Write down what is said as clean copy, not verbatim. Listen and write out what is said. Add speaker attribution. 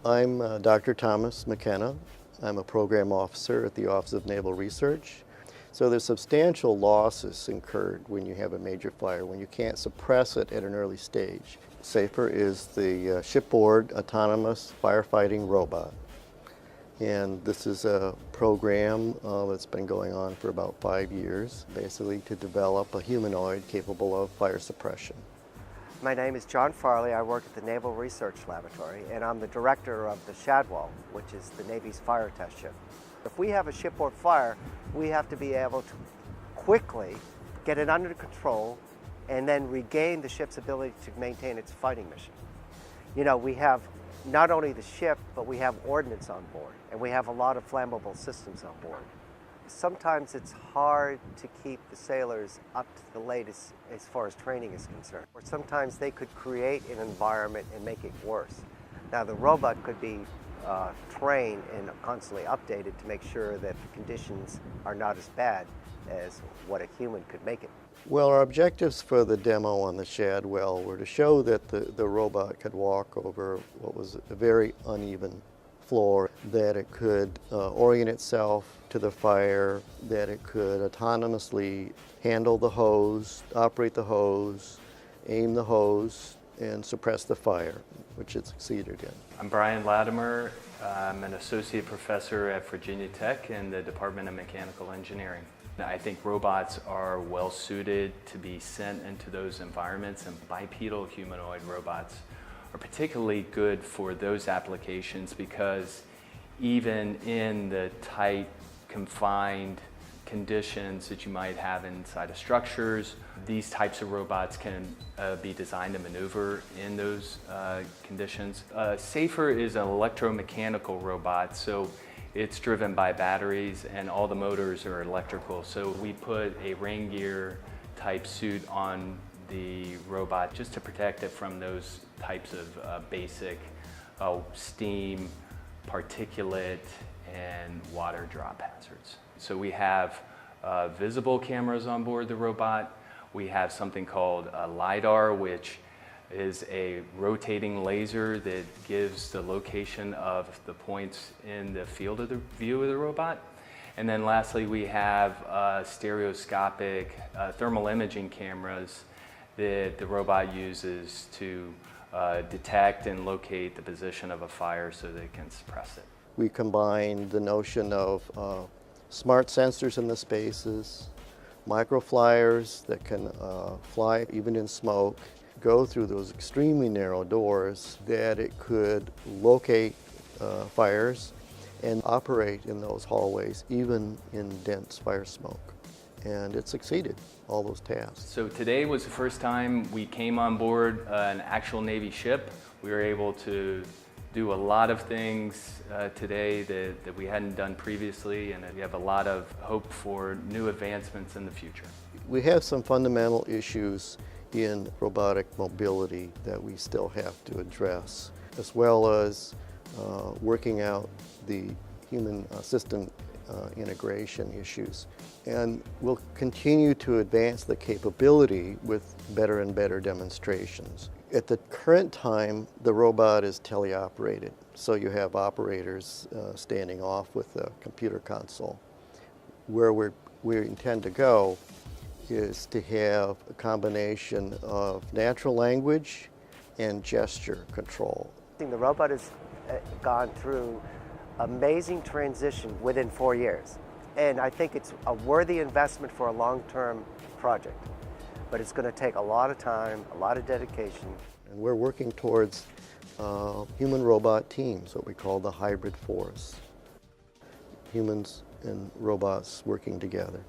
Speaker 1: I'm Dr. Thomas McKenna. I'm a program officer at the Office of Naval Research. So there's substantial losses incurred when you have a major fire, when you can't suppress it at an early stage. SAFER is the shipboard autonomous firefighting robot. And this is a program that's been going on for about 5 years, basically to develop a humanoid capable of fire suppression.
Speaker 2: My name is John Farley. I work at the Naval Research Laboratory, and I'm the director of the Shadwell, which is the Navy's fire test ship. If we have a shipboard fire, we have to be able to quickly get it under control and then regain the ship's ability to maintain its fighting mission. You know, we have not only the ship, but we have ordnance on board, and we have a lot of flammable systems on board. Sometimes it's hard to keep the sailors up to the latest as far as training is concerned. Or sometimes they could create an environment and make it worse. Now the robot could be trained and constantly updated to make sure that the conditions are not as bad as what a human could make it.
Speaker 1: Well, our objectives for the demo on the Shadwell were to show that the robot could walk over what was a very uneven floor, that it could orient itself to the fire, that it could autonomously handle the hose, operate the hose, aim the hose, and suppress the fire, which it succeeded in.
Speaker 3: I'm Brian Latimer. I'm an associate professor at Virginia Tech in the Department of Mechanical Engineering. I think robots are well suited to be sent into those environments, and bipedal humanoid robots are particularly good for those applications because even in the tight, confined conditions that you might have inside of structures, these types of robots can be designed to maneuver in those conditions. SAFER is an electromechanical robot, so it's driven by batteries and all the motors are electrical. So we put a rain gear type suit on the robot just to protect it from those types of basic steam, particulate, and water drop hazards. So we have visible cameras on board the robot. We have something called a LiDAR, which is a rotating laser that gives the location of the points in the field of the view of the robot. And then lastly, we have stereoscopic thermal imaging cameras that the robot uses to detect and locate the position of a fire so they can suppress it.
Speaker 1: We combined the notion of smart sensors in the spaces, microflyers that can fly even in smoke, go through those extremely narrow doors, that it could locate fires and operate in those hallways even in dense fire smoke. And it succeeded all those tasks.
Speaker 3: So today was the first time we came on board an actual Navy ship. We were able to do a lot of things today that we hadn't done previously, and we have a lot of hope for new advancements in the future.
Speaker 1: We have some fundamental issues in robotic mobility that we still have to address, as well as working out the human system integration issues. And we'll continue to advance the capability with better and better demonstrations. At the current time, the robot is teleoperated, so you have operators standing off with the computer console. Where we intend to go is to have a combination of natural language and gesture control.
Speaker 2: The robot has gone through amazing transition within 4 years. And I think it's a worthy investment for a long-term project. But it's going to take a lot of time, a lot of dedication.
Speaker 1: And we're working towards human-robot teams, what we call the hybrid force. Humans and robots working together.